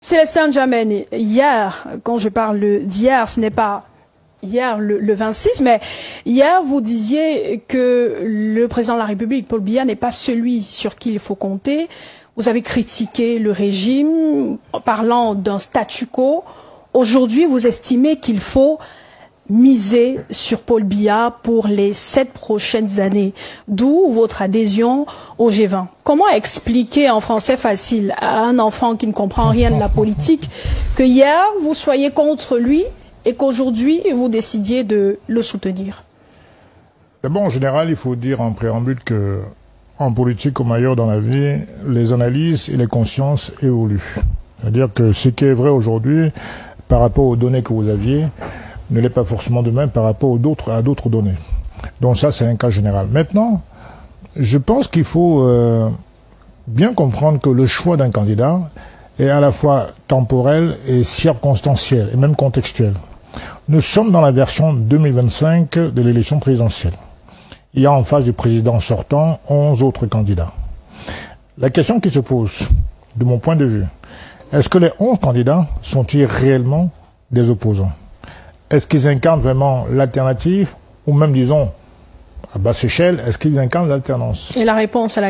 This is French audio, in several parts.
Célestin Djamène, hier, quand je parle d'hier, ce n'est pas hier le 26, mais hier vous disiez que le président de la République, Paul Biya, n'est pas celui sur qui il faut compter. Vous avez critiqué le régime en parlant d'un statu quo. Aujourd'hui, vous estimez qu'il faut miser sur Paul Biya pour les 7 prochaines années, d'où votre adhésion au G20. Comment expliquer en français facile à un enfant qui ne comprend rien de la politique que hier vous soyez contre lui et qu'aujourd'hui vous décidiez de le soutenir? Bon, en général, il faut dire en préambule que en politique comme ailleurs dans la vie, les analyses et les consciences évoluent. C'est-à-dire que ce qui est vrai aujourd'hui par rapport aux données que vous aviez ne l'est pas forcément demain par rapport à d'autres données. Donc ça, c'est un cas général. Maintenant, je pense qu'il faut bien comprendre que le choix d'un candidat est à la fois temporel et circonstanciel, et même contextuel. Nous sommes dans la version 2025 de l'élection présidentielle. Il y a en face du président sortant 11 autres candidats. La question qui se pose, de mon point de vue, est-ce que les 11 candidats sont-ils réellement des opposants? Est-ce qu'ils incarnent vraiment l'alternative, ou même, disons, à basse échelle, est-ce qu'ils incarnent l'alternance? Et la réponse à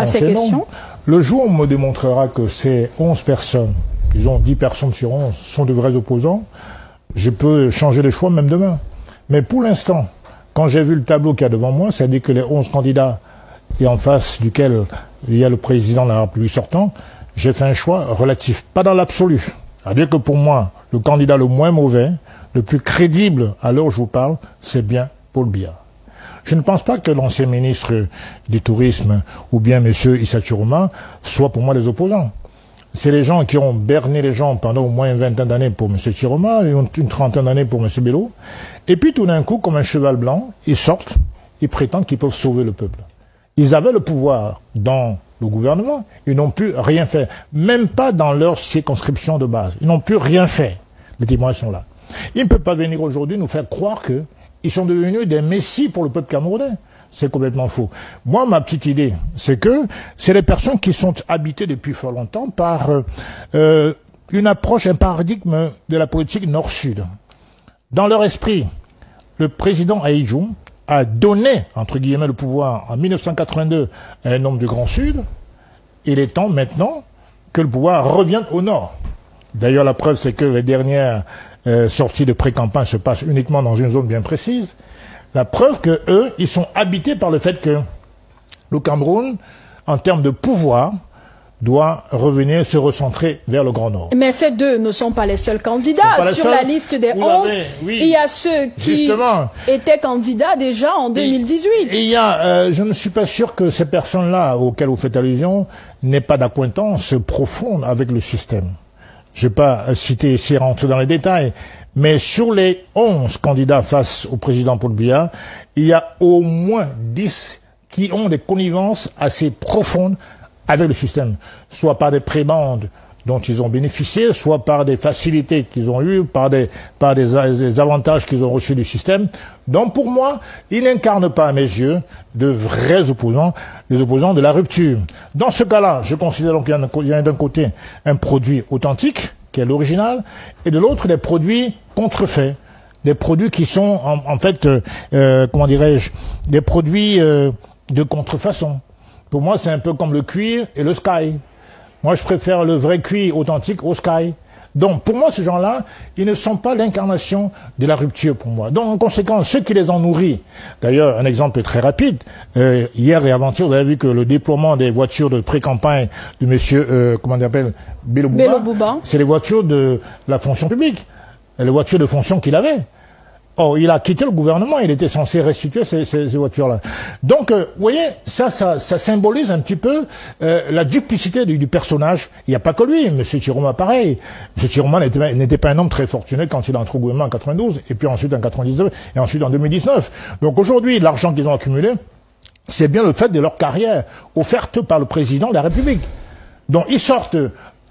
ces questions? Le jour où on me démontrera que ces 11 personnes, disons 10 personnes sur 11, sont de vrais opposants, je peux changer les choix même demain. Mais pour l'instant, quand j'ai vu le tableau qu'il y a devant moi, c'est-à-dire que les 11 candidats, et en face duquel il y a le président de la République sortant, j'ai fait un choix relatif, pas dans l'absolu. C'est-à-dire que pour moi, le candidat le moins mauvais, le plus crédible à l'heure où je vous parle, c'est bien Paul Biya. Je ne pense pas que l'ancien ministre du Tourisme ou bien M. Issa Chiroma soient pour moi des opposants. C'est les gens qui ont berné les gens pendant au moins une vingtaine d'années pour M. Chiroma, une trentaine d'années pour M. Bello. Et puis tout d'un coup, comme un cheval blanc, ils sortent, ils prétendent qu'ils peuvent sauver le peuple. Ils avaient le pouvoir dans le gouvernement, ils n'ont plus rien fait. Même pas dans leur circonscription de base. Ils n'ont plus rien fait. Les témoins sont là. Ils ne peuvent pas venir aujourd'hui nous faire croire qu'ils sont devenus des messies pour le peuple camerounais. C'est complètement faux. Moi, ma petite idée, c'est que c'est les personnes qui sont habitées depuis fort longtemps par une approche, un paradigme de la politique nord-sud. Dans leur esprit, le président Ahidjo a donné, entre guillemets, le pouvoir en 1982 à un homme du Grand Sud. Il est temps maintenant que le pouvoir revienne au nord. D'ailleurs, la preuve, c'est que les dernières sorties de pré-campagne se passent uniquement dans une zone bien précise. La preuve que eux, ils sont habités par le fait que le Cameroun, en termes de pouvoir, doit revenir se recentrer vers le Grand Nord. Mais ces deux ne sont pas les seuls candidats. Sur la liste des 11, il y a ceux qui étaient candidats déjà en 2018. Et il y a, je ne suis pas sûr que ces personnes-là auxquelles vous faites allusion n'aient pas d'acquaintance profonde avec le système. Je ne vais pas citer ici, rentrer dans les détails, mais sur les 11 candidats face au président Paul Biya, il y a au moins 10 qui ont des connivences assez profondes avec le système, soit par des prébendes dont ils ont bénéficié, soit par des facilités qu'ils ont eues, par des avantages qu'ils ont reçus du système. Donc pour moi, ils n'incarnent pas à mes yeux de vrais opposants, des opposants de la rupture. Dans ce cas-là, je considère donc qu'il y a d'un côté un produit authentique, qui est l'original, et de l'autre des produits contrefaits, des produits qui sont en fait, comment dirais-je, des produits de contrefaçon. Pour moi, c'est un peu comme le cuir et le sky. Moi, je préfère le vrai cuir authentique au sky. Donc, pour moi, ces gens-là, ils ne sont pas l'incarnation de la rupture pour moi. Donc, en conséquence, ceux qui les ont nourris, d'ailleurs, un exemple très rapide, hier et avant-hier, vous avez vu que le déploiement des voitures de pré-campagne de monsieur, comment on appelle, Bello Bouba, c'est les voitures de la fonction publique, les voitures de fonction qu'il avait. Or, il a quitté le gouvernement, il était censé restituer ces voitures-là. Donc, vous voyez, ça symbolise un petit peu la duplicité du personnage. Il n'y a pas que lui, M. Chiroma pareil. M. Chiroma n'était pas un homme très fortuné quand il est entré au gouvernement en 92, et puis ensuite en 99, et ensuite en 2019. Donc aujourd'hui, l'argent qu'ils ont accumulé, c'est bien le fait de leur carrière offerte par le président de la République. Donc ils sortent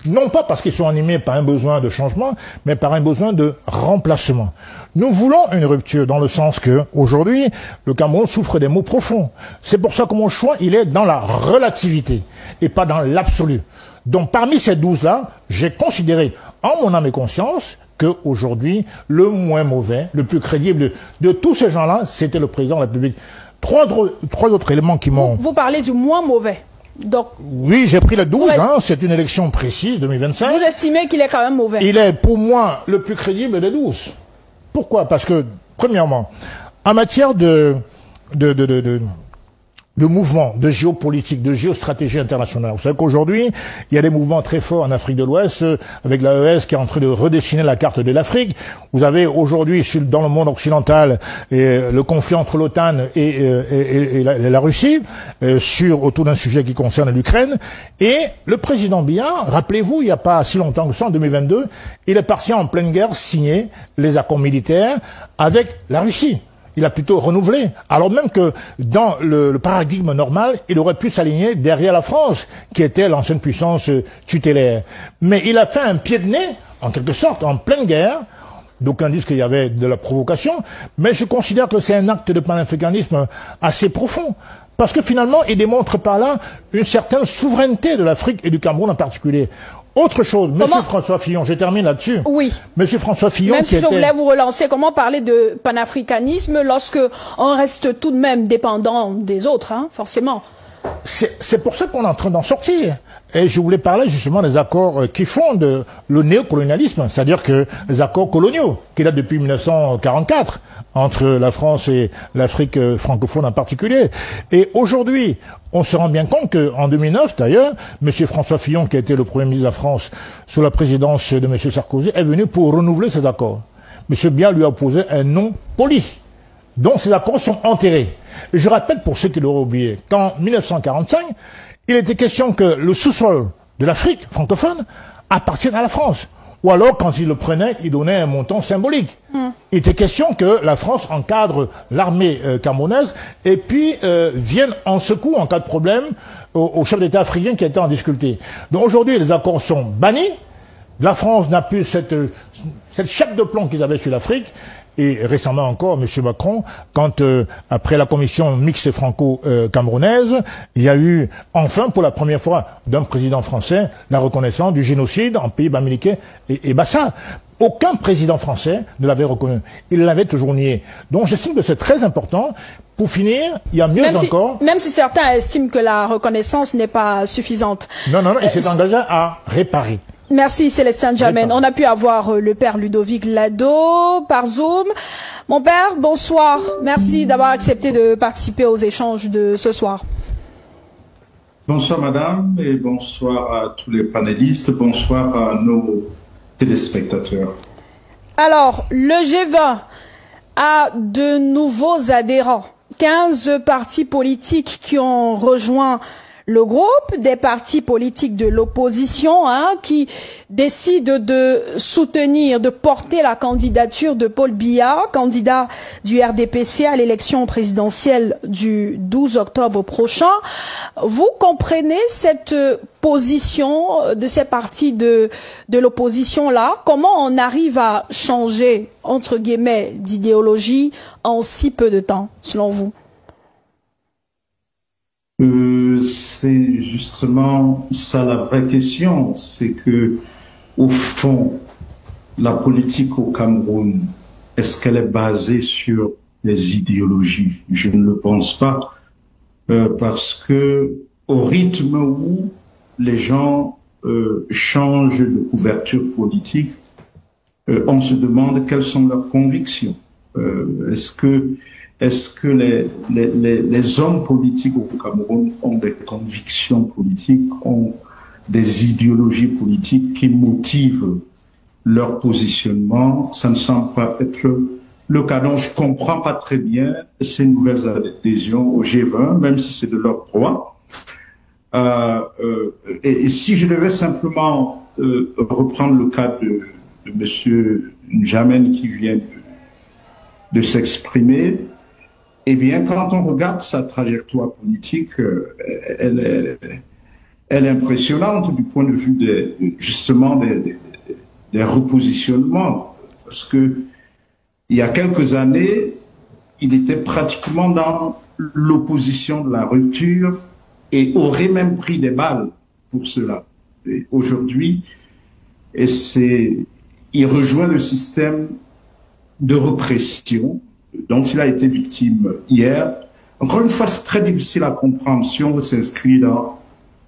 non pas parce qu'ils sont animés par un besoin de changement, mais par un besoin de remplacement. Nous voulons une rupture dans le sens que, aujourd'hui, le Cameroun souffre des maux profonds. C'est pour ça que mon choix, il est dans la relativité et pas dans l'absolu. Donc parmi ces 12-là, j'ai considéré en mon âme et conscience qu'aujourd'hui, le moins mauvais, le plus crédible de tous ces gens-là, c'était le président de la République. Trois autres éléments qui m'ont... Vous parlez du moins mauvais. Donc, oui, j'ai pris le 12, c'est une élection précise, 2025. Vous estimez qu'il est quand même mauvais? Il est, pour moi, le plus crédible des 12. Pourquoi? Parce que, premièrement, en matière de mouvements, de géopolitique, de géostratégie internationale. Vous savez qu'aujourd'hui, il y a des mouvements très forts en Afrique de l'Ouest, avec l'AES qui est en train de redessiner la carte de l'Afrique. Vous avez aujourd'hui, dans le monde occidental, le conflit entre l'OTAN et la Russie, autour d'un sujet qui concerne l'Ukraine. Et le président Biya, rappelez-vous, il n'y a pas si longtemps que ça, en 2022, il est parti en pleine guerre signer les accords militaires avec la Russie. Il a plutôt renouvelé, alors même que dans le paradigme normal, il aurait pu s'aligner derrière la France, qui était l'ancienne puissance tutélaire. Mais il a fait un pied de nez, en quelque sorte, en pleine guerre. D'aucuns disent qu'il y avait de la provocation, mais je considère que c'est un acte de panafricanisme assez profond. Parce que finalement, il démontre par là une certaine souveraineté de l'Afrique et du Cameroun en particulier. Autre chose, Monsieur François Fillon, je termine là-dessus. Oui. Monsieur François Fillon, même si je voulais vous relancer, comment parler de panafricanisme lorsque on reste tout de même dépendant des autres, hein, forcément? C'est pour ça qu'on est en train d'en sortir. Et je voulais parler justement des accords qui fondent le néocolonialisme, c'est-à-dire que les accords coloniaux, qui datent depuis 1944, entre la France et l'Afrique francophone en particulier. Et aujourd'hui, on se rend bien compte qu'en 2009, d'ailleurs, M. François Fillon, qui a été le Premier ministre de la France sous la présidence de M. Sarkozy, est venu pour renouveler ces accords. M. Biya lui a opposé un non poli. Donc ces accords sont enterrés. Et je rappelle pour ceux qui l'auraient oublié, qu'en 1945, il était question que le sous-sol de l'Afrique francophone appartienne à la France. Ou alors, quand il le prenait, il donnait un montant symbolique. Il était question que la France encadre l'armée camerounaise et puis vienne en secours en cas de problème au chef d'État africain qui était en difficulté. Donc aujourd'hui, les accords sont bannis. La France n'a plus cette chape de plomb qu'ils avaient sur l'Afrique. Et récemment encore, M. Macron, quand après la commission mixte franco-camerounaise, il y a eu enfin, pour la première fois d'un président français, la reconnaissance du génocide en pays bamileke et Bassa. Aucun président français ne l'avait reconnu. Il l'avait toujours nié. Donc j'estime que c'est très important. Pour finir, il y a mieux encore... Même si certains estiment que la reconnaissance n'est pas suffisante. Non, il s'est engagé à réparer. Merci Célestin Djamène. On a pu avoir le père Ludovic Lado par Zoom. Mon père, bonsoir. Merci d'avoir accepté de participer aux échanges de ce soir. Bonsoir madame et bonsoir à tous les panélistes. Bonsoir à nos téléspectateurs. Alors, le G20 a de nouveaux adhérents. 15 partis politiques qui ont rejoint le groupe, des partis politiques de l'opposition qui décident de soutenir, de porter la candidature de Paul Biya, candidat du RDPC à l'élection présidentielle du 12 octobre prochain. Vous comprenez cette position de ces partis de l'opposition-là? Comment on arrive à changer, entre guillemets, d'idéologie en si peu de temps, selon vous? C'est justement ça la vraie question, c'est que au fond, la politique au Cameroun, est-ce qu'elle est basée sur des idéologies? Je ne le pense pas, parce que au rythme où les gens changent de couverture politique, on se demande quelles sont leurs convictions. Est-ce que les hommes politiques au Cameroun ont des convictions politiques, ont des idéologies politiques qui motivent leur positionnement? Ça ne semble pas être le cas. Donc, je comprends pas très bien ces nouvelles adhésions au G20, même si c'est de leur droit. Et si je devais simplement reprendre le cas de Monsieur Djamène qui vient de s'exprimer, eh bien, quand on regarde sa trajectoire politique, elle est impressionnante du point de vue justement des repositionnements. Parce que il y a quelques années, il était pratiquement dans l'opposition de la rupture et aurait même pris des balles pour cela. aujourd'hui, et il rejoint le système de répression dont il a été victime hier. Encore une fois, c'est très difficile à comprendre si on veut s'inscrire dans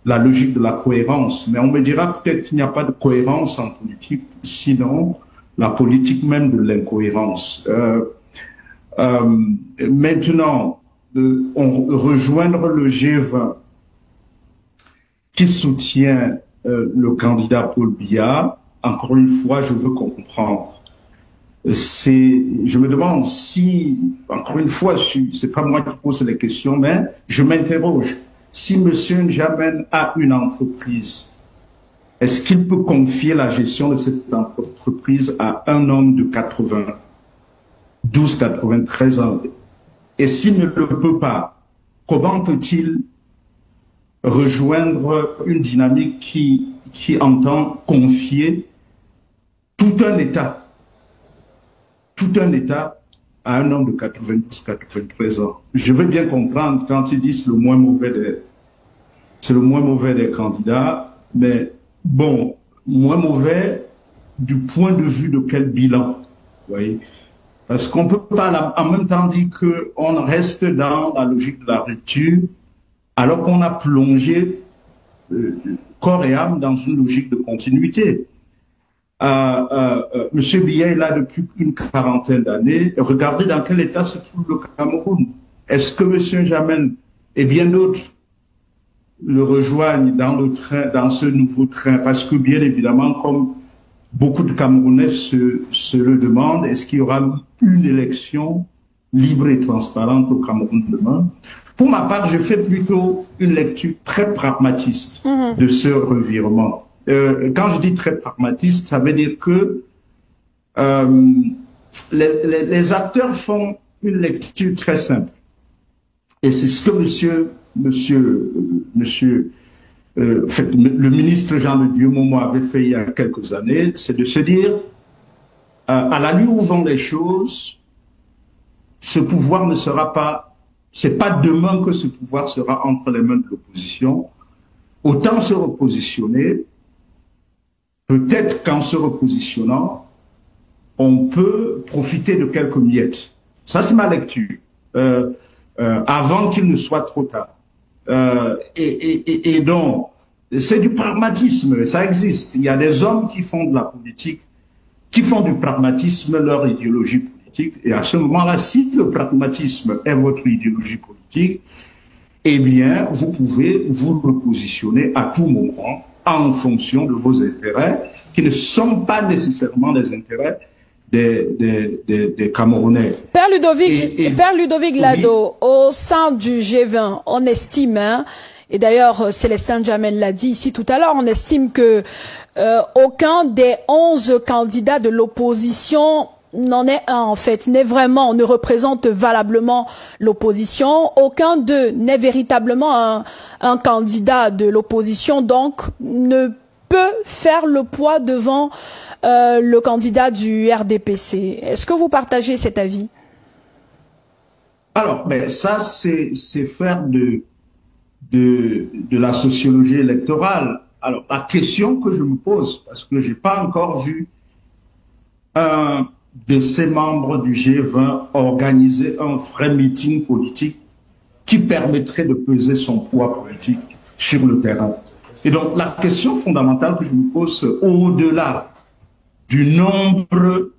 la logique de la cohérence. Mais on me dira peut-être qu'il n'y a pas de cohérence en politique, sinon la politique même de l'incohérence. Maintenant, rejoindre le G20 qui soutient le candidat Paul Biya, encore une fois, je veux comprendre. Je me demande si, encore une fois, c'est pas moi qui pose les questions, mais je m'interroge. Si M. N'Djamène a une entreprise, est-ce qu'il peut confier la gestion de cette entreprise à un homme de 93 ans? Et s'il ne le peut pas, comment peut-il rejoindre une dynamique qui entend confier tout un État à un homme de 92-93 ans? Je veux bien comprendre quand ils disent c'est le moins mauvais des candidats, mais bon, moins mauvais du point de vue de quel bilan, vous voyez? Parce qu'on peut pas en même temps dire qu'on reste dans la logique de la rupture, alors qu'on a plongé corps et âme dans une logique de continuité. Monsieur Biya est là depuis une quarantaine d'années. Regardez dans quel état se trouve le Cameroun. Est-ce que Monsieur N'Djamène et bien d'autres le rejoignent dans ce nouveau train? Parce que bien évidemment, comme beaucoup de Camerounais se le demandent, est-ce qu'il y aura une élection libre et transparente au Cameroun demain? Pour ma part, je fais plutôt une lecture très pragmatiste de ce revirement. Quand je dis très pragmatiste, ça veut dire que les acteurs font une lecture très simple. Et c'est ce que le ministre Jean de Dieu Momo avait fait il y a quelques années, c'est de se dire, à la lueur où vont les choses, ce pouvoir ne sera pas, c'est pas demain que ce pouvoir sera entre les mains de l'opposition. Autant se repositionner. Peut-être qu'en se repositionnant, on peut profiter de quelques miettes. Ça, c'est ma lecture. Avant qu'il ne soit trop tard. Et donc, c'est du pragmatisme, ça existe. Il y a des hommes qui font de la politique, qui font du pragmatisme leur idéologie politique. Et à ce moment-là, si le pragmatisme est votre idéologie politique, eh bien, vous pouvez vous repositionner à tout moment en fonction de vos intérêts, qui ne sont pas nécessairement les intérêts des Camerounais. Père Ludovic Lado, au sein du G20, on estime, et d'ailleurs Célestin N'Djamène l'a dit ici tout à l'heure, on estime que aucun des 11 candidats de l'opposition n'en est un, en fait, ne représente valablement l'opposition. Aucun d'eux n'est véritablement un candidat de l'opposition, donc ne peut faire le poids devant le candidat du RDPC. Est-ce que vous partagez cet avis? Alors, ça, c'est faire de la sociologie électorale. Alors, la question que je me pose, parce que j'ai pas encore vu un de ces membres du G20 organiser un vrai meeting politique qui permettrait de peser son poids politique sur le terrain. Et donc, la question fondamentale que je me pose, au-delà du nombre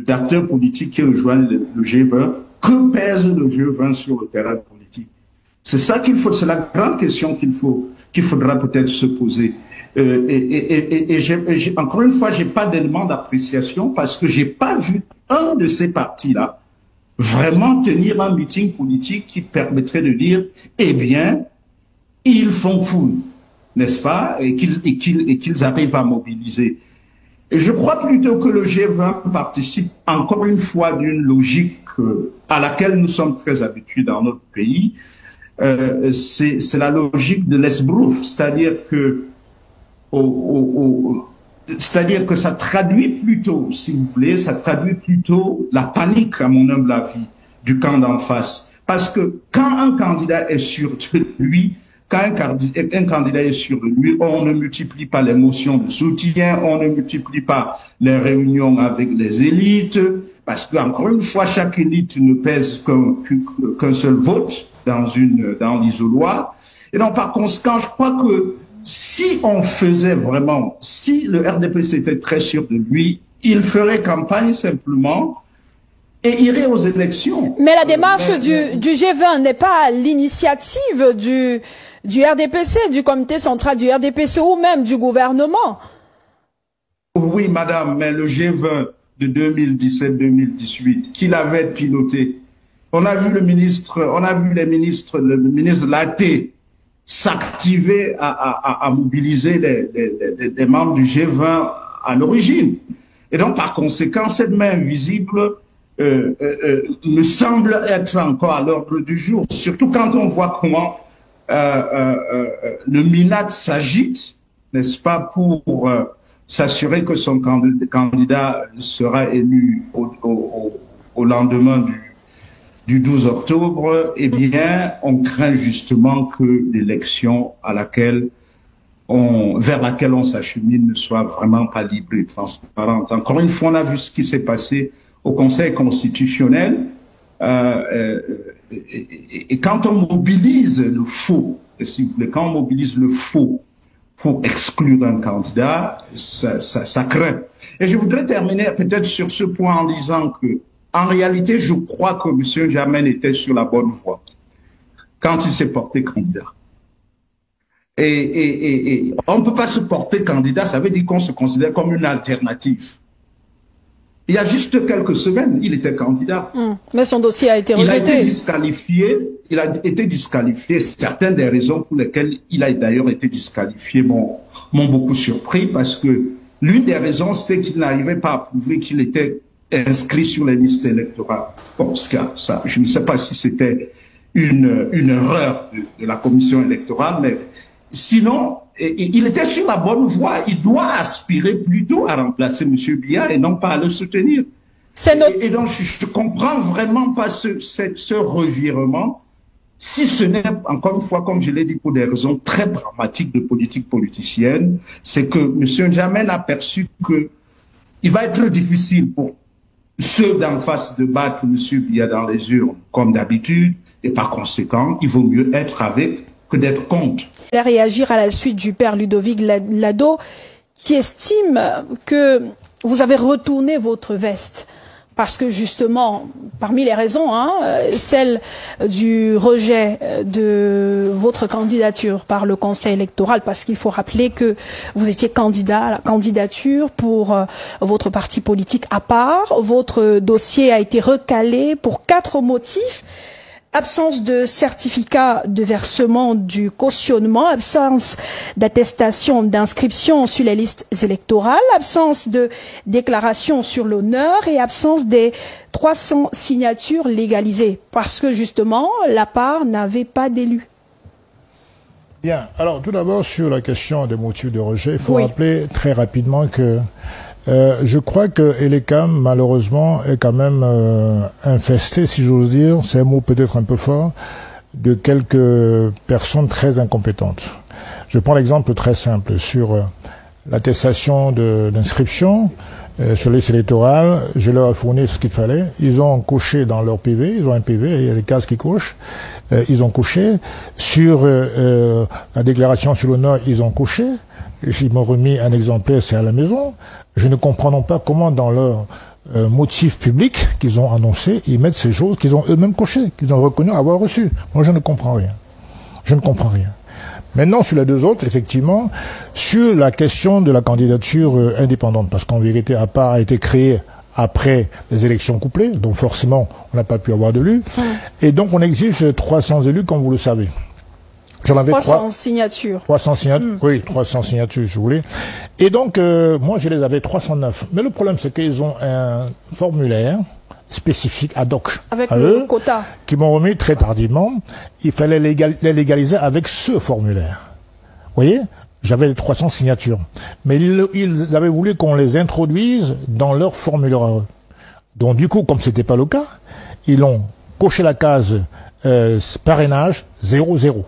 d'acteurs politiques qui rejoignent le G20, que pèse le G20 sur le terrain politique? C'est ça c'est la grande question qu'il faudra peut-être se poser. Encore une fois, j'ai pas d'élément d'appréciation parce que j'ai pas vu un de ces partis-là vraiment tenir un meeting politique qui permettrait de dire, eh bien, ils font foule, n'est-ce pas, et qu'ils arrivent à mobiliser. Et je crois plutôt que le G20 participe encore une fois d'une logique à laquelle nous sommes très habitués dans notre pays. C'est la logique de l'esbrouf, c'est-à-dire que ça traduit plutôt, si vous voulez, ça traduit plutôt la panique, à mon humble avis, du camp d'en face. Parce que quand un candidat est sûr de lui, quand un candidat est sur lui, on ne multiplie pas les motions de soutien, on ne multiplie pas les réunions avec les élites, parce qu'encore une fois, chaque élite ne pèse qu'un seul vote dans l'isoloir. Et donc, par conséquent, je crois que si on faisait vraiment, si le RDPC était très sûr de lui, il ferait campagne simplement et irait aux élections. Mais la démarche du G20 n'est pas l'initiative du RDPC, du comité central du RDPC ou même du gouvernement. Oui, madame, mais le G20 de 2017-2018, qui l'avait piloté, on a vu le ministre Laté s'activer à mobiliser les membres du G20 à l'origine. Et donc, par conséquent, cette main invisible me semble être encore à l'ordre du jour, surtout quand on voit comment le MINAT s'agite, n'est-ce pas, pour s'assurer que son candidat sera élu au lendemain du 12 octobre. Eh bien, on craint justement que l'élection vers laquelle on s'achemine ne soit vraiment pas libre et transparente. Encore une fois, on a vu ce qui s'est passé au Conseil constitutionnel. Et quand on mobilise le faux, si vous voulez, quand on mobilise le faux pour exclure un candidat, ça craint. Et je voudrais terminer peut-être sur ce point en disant que, en réalité, je crois que M. N'Djamène était sur la bonne voie quand il s'est porté candidat. Et on ne peut pas se porter candidat, ça veut dire qu'on se considère comme une alternative. Il y a juste quelques semaines, il était candidat. Mais son dossier a été rejeté. Il a été disqualifié. Certaines des raisons pour lesquelles il a d'ailleurs été disqualifié m'ont beaucoup surpris, parce que l'une des raisons, c'est qu'il n'arrivait pas à prouver qu'il était inscrit sur les listes électorales. Bon, ça, je ne sais pas si c'était une erreur de la commission électorale, mais sinon, il était sur la bonne voie. Il doit aspirer plutôt à remplacer M. Biya et non pas à le soutenir. Et donc, je ne comprends vraiment pas ce revirement, si ce n'est, encore une fois, comme je l'ai dit, pour des raisons très pragmatiques de politique politicienne. C'est que M. N'Djamène a perçu qu'il va être difficile pour ceux d'en face de battre M. Biya dans les urnes, comme d'habitude, et par conséquent, il vaut mieux être avec que d'être contre. Il a réagir à la suite du père Ludovic Lado, qui estime que vous avez retourné votre veste. Parce que justement, parmi les raisons, celle du rejet de votre candidature par le Conseil électoral, parce qu'il faut rappeler que vous étiez candidat à la candidature pour votre parti politique à part. Votre dossier a été recalé pour 4 motifs. Absence de certificat de versement du cautionnement, absence d'attestation d'inscription sur les listes électorales, absence de déclaration sur l'honneur et absence des 300 signatures légalisées, parce que justement, la part n'avait pas d'élus. Bien. Alors, tout d'abord, sur la question des motifs de rejet, il faut rappeler très rapidement que je crois que Elecam, malheureusement, est quand même infesté, si j'ose dire, c'est un mot peut-être un peu fort, de quelques personnes très incompétentes. Je prends l'exemple très simple sur l'attestation d'inscription sur les listes électorales. Je leur ai fourni ce qu'il fallait. Ils ont coché dans leur PV, ils ont un PV, il y a des cases qui cochent. Ils ont coché. Sur la déclaration sur l'honneur, ils ont coché. Ils m'ont remis un exemplaire, c'est à la maison. Je ne comprends non pas comment dans leur motif public qu'ils ont annoncé, ils mettent ces choses qu'ils ont eux-mêmes cochées, qu'ils ont reconnu avoir reçues. Moi, je ne comprends rien. Je ne comprends rien. Maintenant, sur les deux autres, effectivement, sur la question de la candidature indépendante, parce qu'en vérité, APA a été créée après les élections couplées, donc forcément, on n'a pas pu avoir d'élus. Et donc, on exige 300 élus, comme vous le savez. J'en avais 300 signatures. 300 signatures, oui, 300 signatures, je voulais. Et donc, moi, je les avais 309. Mais le problème, c'est qu'ils ont un formulaire spécifique ad hoc avec à le eux, quota, qui m'ont remis très tardivement. Il fallait les légaliser avec ce formulaire. Vous voyez, j'avais les 300 signatures. Mais ils avaient voulu qu'on les introduise dans leur formulaire à eux. Donc, du coup, comme c'était pas le cas, ils ont coché la case parrainage 00.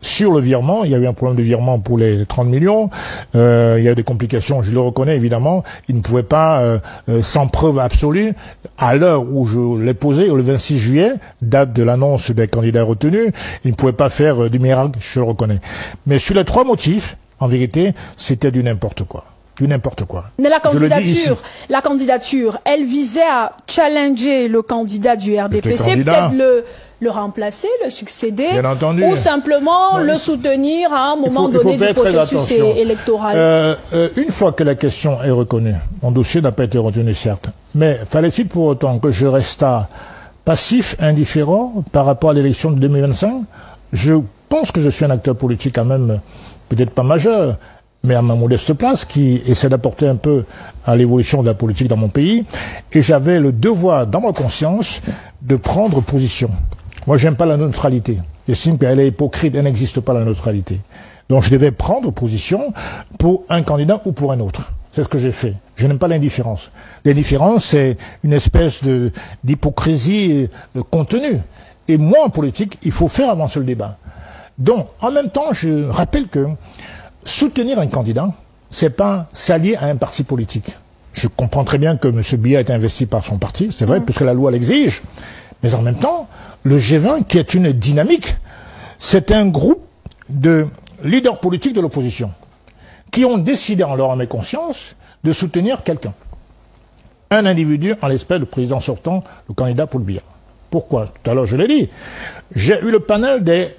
sur le virement. Il y a eu un problème de virement pour les 30 millions. Il y a eu des complications, je le reconnais évidemment. Il ne pouvait pas, sans preuve absolue, à l'heure où je l'ai posé, le 26 juillet, date de l'annonce des candidats retenus, il ne pouvait pas faire du miracle, je le reconnais. Mais sur les 3 motifs, en vérité, c'était du n'importe quoi. Du n'importe quoi. Mais la candidature, elle visait à challenger le candidat du RDPC, peut-être le remplacer, le succéder, bien entendu, ou simplement le soutenir à un moment donné du processus électoral. Une fois que la question est reconnue, mon dossier n'a pas été retenu certes, mais fallait-il pour autant que je restât passif, indifférent par rapport à l'élection de 2025? Je pense que je suis un acteur politique quand même, peut-être pas majeur, mais à ma modeste place, qui essaie d'apporter un peu à l'évolution de la politique dans mon pays, et j'avais le devoir, dans ma conscience, de prendre position. Moi, j'aime pas la neutralité. J'estime qu'elle est hypocrite, elle n'existe pas la neutralité. Donc, je devais prendre position pour un candidat ou pour un autre. C'est ce que j'ai fait. Je n'aime pas l'indifférence. L'indifférence, c'est une espèce d'hypocrisie contenue. Et moi, en politique, il faut faire avancer le débat. Donc, en même temps, je rappelle que soutenir un candidat, c'est pas s'allier à un parti politique. Je comprends très bien que M. Biya est investi par son parti, c'est vrai, puisque la loi l'exige. Mais en même temps, le G20, qui est une dynamique, c'est un groupe de leaders politiques de l'opposition qui ont décidé, en leur âme et conscience, de soutenir quelqu'un. Un individu, en l'espèce, le président sortant, le candidat Paul Biya. Pourquoi? Tout à l'heure, je l'ai dit. J'ai eu le panel des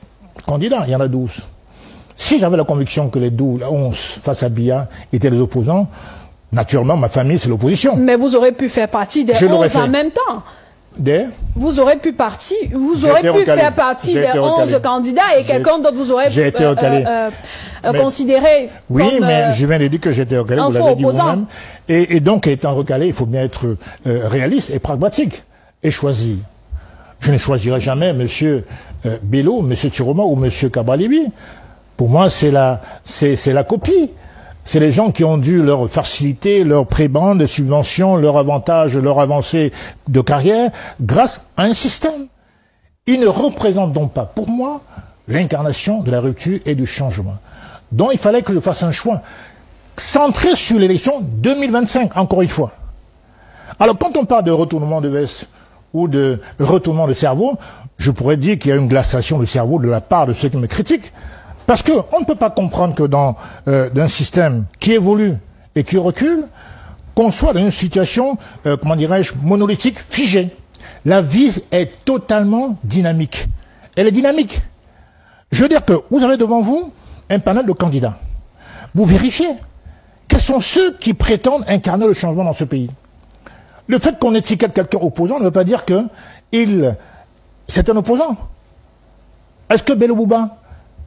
candidats, il y en a 12. Si j'avais la conviction que les 12, 11 face à Biya étaient les opposants, naturellement, ma famille, c'est l'opposition. Mais vous aurez pu faire partie des 11 en même temps. Vous aurez pu faire partie des 11 candidats et quelqu'un d'autre vous aurait considéré oui, comme mais je viens de dire que j'étais recalé, vous l'avez dit vous-même. Et donc, étant recalé, il faut bien être réaliste et pragmatique et choisir. Je ne choisirai jamais M. Bello, M. Chiroma ou M. Kabralibi. Pour moi, c'est la copie. C'est les gens qui ont dû leur faciliter, leur prébande, subventions, leur avantage, leur avancée de carrière, grâce à un système. Ils ne représentent donc pas, pour moi, l'incarnation de la rupture et du changement. Donc il fallait que je fasse un choix centré sur l'élection 2025, encore une fois. Alors quand on parle de retournement de veste ou de retournement de cerveau, je pourrais dire qu'il y a une glaciation du cerveau de la part de ceux qui me critiquent. Parce qu'on ne peut pas comprendre que dans un système qui évolue et qui recule, qu'on soit dans une situation, comment dirais-je, monolithique, figée. La vie est totalement dynamique. Elle est dynamique. Je veux dire que vous avez devant vous un panel de candidats. Vous vérifiez quels sont ceux qui prétendent incarner le changement dans ce pays. Le fait qu'on étiquette quelqu'un opposant ne veut pas dire que c'est un opposant. Est-ce que Bello Bouba,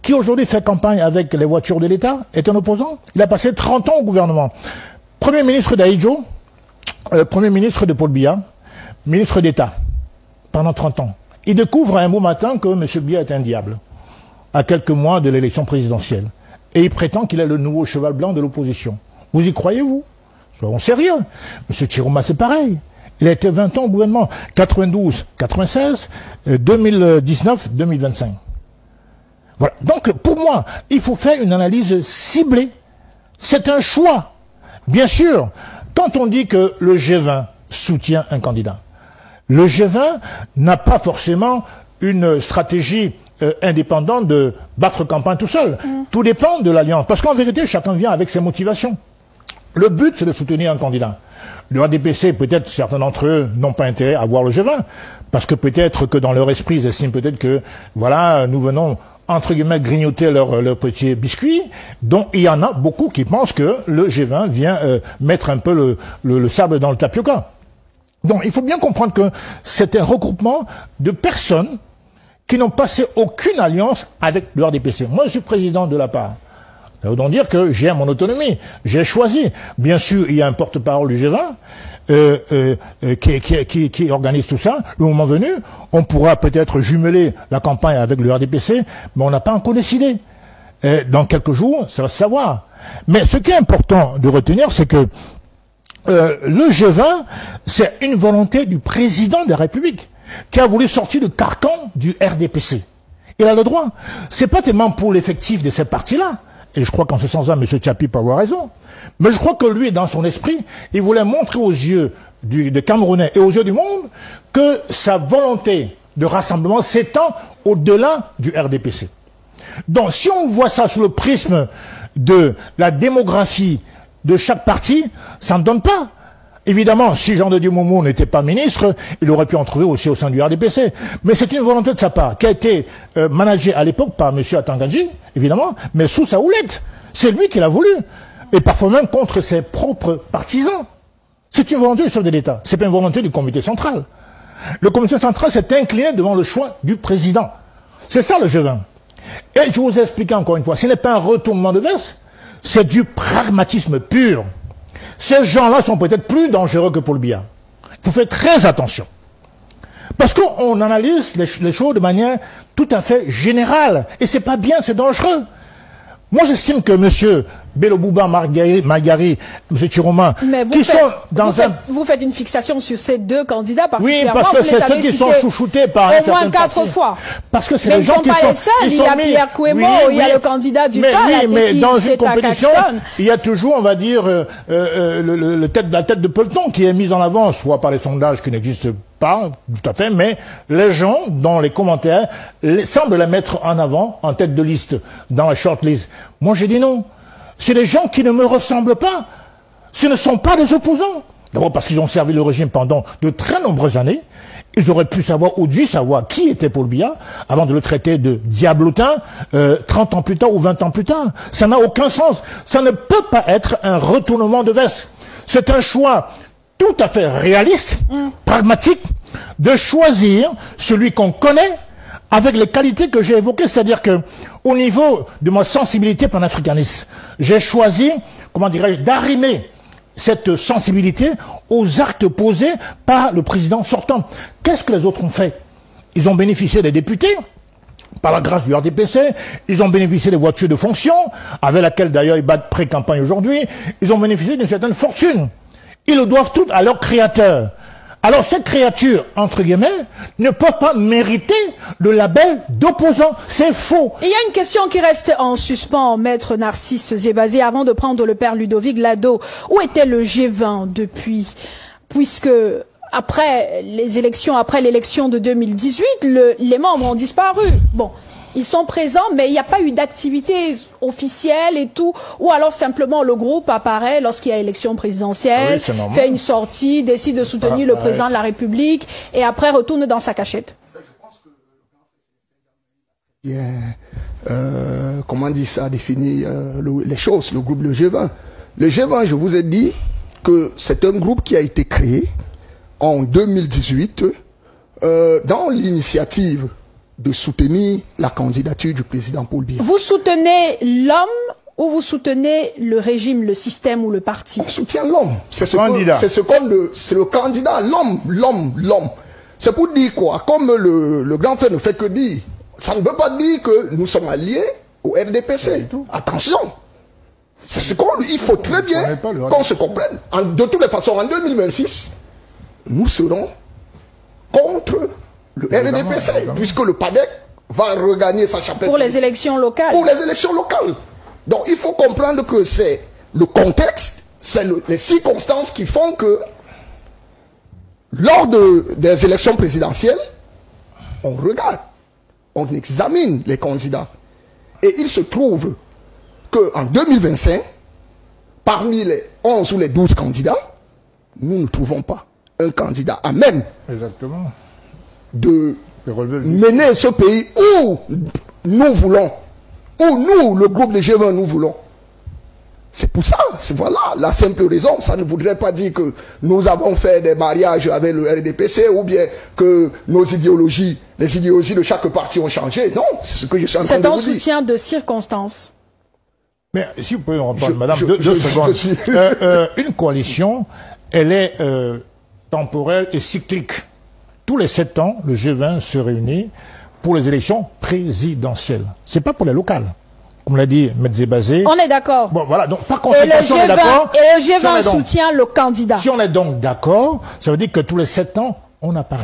qui aujourd'hui fait campagne avec les voitures de l'État, est un opposant? Il a passé 30 ans au gouvernement. Premier ministre d'Aïdjo, premier ministre de Paul Biya, ministre d'État, pendant 30 ans. Il découvre un beau matin que M. Biya est un diable, à quelques mois de l'élection présidentielle. Et il prétend qu'il est le nouveau cheval blanc de l'opposition. Vous y croyez-vous? Soyons sérieux. M. Chiroma, c'est pareil. Il a été 20 ans au gouvernement. 92, 96, 2019, 2025. Voilà. Donc, pour moi, il faut faire une analyse ciblée. C'est un choix. Bien sûr, quand on dit que le G20 soutient un candidat, le G20 n'a pas forcément une stratégie indépendante de battre campagne tout seul. Tout dépend de l'alliance. Parce qu'en vérité, chacun vient avec ses motivations. Le but, c'est de soutenir un candidat. Le RDPC, peut-être, certains d'entre eux n'ont pas intérêt à voir le G20. Parce que peut-être que dans leur esprit, ils estiment peut-être que, voilà, nous venons entre guillemets, grignoter leur petit biscuit. Donc, il y en a beaucoup qui pensent que le G20 vient mettre un peu le sable dans le tapioca. Donc, il faut bien comprendre que c'est un regroupement de personnes qui n'ont passé aucune alliance avec le RDPC. Moi, je suis président de la part. Ça veut donc dire que j'ai mon autonomie. J'ai choisi. Bien sûr, il y a un porte-parole du G20 qui organise tout ça. Le moment venu, on pourra peut-être jumeler la campagne avec le RDPC, mais on n'a pas encore décidé. Dans quelques jours, ça va se savoir. Mais ce qui est important de retenir, c'est que le G20, c'est une volonté du président de la République qui a voulu sortir le carcan du RDPC. Il a le droit. C'est pas tellement pour l'effectif de ces partis-là. Et je crois qu'en ce sens-là, M. Tchapi peut avoir raison. Mais je crois que lui, dans son esprit, il voulait montrer aux yeux des Camerounais et aux yeux du monde que sa volonté de rassemblement s'étend au-delà du RDPC. Donc, si on voit ça sous le prisme de la démographie de chaque parti, ça ne donne pas. Évidemment, si Jean de Dieu Moumou n'était pas ministre, il aurait pu en trouver aussi au sein du RDPC. Mais c'est une volonté de sa part, qui a été managée à l'époque par M. Atangadji, évidemment, mais sous sa houlette. C'est lui qui l'a voulu. Et parfois même contre ses propres partisans. C'est une volonté du chef de l'État. C'est pas une volonté du comité central. Le comité central s'est incliné devant le choix du président. C'est ça le G20. Et je vous ai expliqué encore une fois, ce n'est pas un retournement de veste, c'est du pragmatisme pur. Ces gens-là sont peut-être plus dangereux que Paul Biya. Il faut faire très attention. Parce qu'on analyse les choses de manière tout à fait générale. Et c'est pas bien, c'est dangereux. Moi, j'estime que M. Bello Bouba Margari, M. Chiroma, vous faites une fixation sur ces deux candidats particulièrement. Oui, parce que c'est ceux qui sont chouchoutés par au moins 4 fois. Parce que c'est les gens qui sont... Mais ils sont pas les seuls. Il y a Pierre Kouemo, il y a le candidat du PAL. Oui, mais dans une compétition, il y a toujours, on va dire, la tête de peloton qui est mise en avant, soit par les sondages qui n'existent pas, tout à fait, mais les gens, dans les commentaires, semblent la mettre en avant, en tête de liste, dans la shortlist. Moi, j'ai dit non. C'est des gens qui ne me ressemblent pas. Ce ne sont pas des opposants. D'abord parce qu'ils ont servi le régime pendant de très nombreuses années. Ils auraient pu savoir ou dû savoir qui était Paul Biya avant de le traiter de diablotin 30 ans plus tard ou 20 ans plus tard. Ça n'a aucun sens. Ça ne peut pas être un retournement de veste. C'est un choix tout à fait réaliste, pragmatique, de choisir celui qu'on connaît avec les qualités que j'ai évoquées, c'est-à-dire que au niveau de ma sensibilité panafricaniste, j'ai choisi, comment dirais-je, d'arrimer cette sensibilité aux actes posés par le président sortant. Qu'est-ce que les autres ont fait? Ils ont bénéficié des députés, par la grâce du RDPC, ils ont bénéficié des voitures de fonction, avec laquelle d'ailleurs ils battent pré-campagne aujourd'hui, ils ont bénéficié d'une certaine fortune. Ils le doivent tout à leur créateur. Alors cette créature, entre guillemets, ne peut pas mériter le label d'opposant. C'est faux. Il y a une question qui reste en suspens, maître Narcisse Zébazé, avant de prendre le père Ludovic Lado. Où était le G20 depuis? Puisque après l'élection de 2018, les membres ont disparu. Bon. Ils sont présents, mais il n'y a pas eu d'activité officielle et tout. Ou alors simplement le groupe apparaît lorsqu'il y a élection présidentielle, fait une sortie, décide de soutenir le président de la République et après retourne dans sa cachette. Comment dit ça, définit les choses, le groupe, le G20. Le G20, je vous ai dit que c'est un groupe qui a été créé en 2018 dans l'initiative de soutenir la candidature du président Paul Biya. Vous soutenez l'homme ou vous soutenez le régime, le système ou le parti? On soutient l'homme. C'est le candidat, l'homme. C'est pour dire quoi? Comme le grand frère ne fait que dire, ça ne veut pas dire que nous sommes alliés au RDPC. Attention. C'est ce il faut très bien qu'on se comprenne. De toutes les façons, en 2026, nous serons contre le RDPC, puisque le PADEC va regagner sa chapelle. Pour les élections locales. Pour les élections locales. Donc il faut comprendre que c'est le contexte, c'est les circonstances qui font que lors des élections présidentielles, on regarde, on examine les candidats. Et il se trouve qu'en 2025, parmi les 11 ou les 12 candidats, nous ne trouvons pas un candidat à même de mener ce pays où nous voulons, où nous, le groupe de G20, nous voulons. C'est pour ça, voilà la simple raison. Ça ne voudrait pas dire que nous avons fait des mariages avec le RDPC ou bien que nos idéologies, les idéologies de chaque parti ont changé. Non, c'est ce que je suis en train de vous dire. C'est un soutien de circonstance. Mais si vous pouvez me reprendre, madame, deux secondes. Une coalition, elle est temporelle et cyclique. Tous les 7 ans, le G20 se réunit pour les élections présidentielles. C'est pas pour les locales. Comme l'a dit M. Zébazé. On est d'accord. Bon, voilà. Donc, par conséquent, si on est d'accord. Et le G20 soutient le candidat. Si on est donc d'accord, ça veut dire que tous les 7 ans, on apparaît.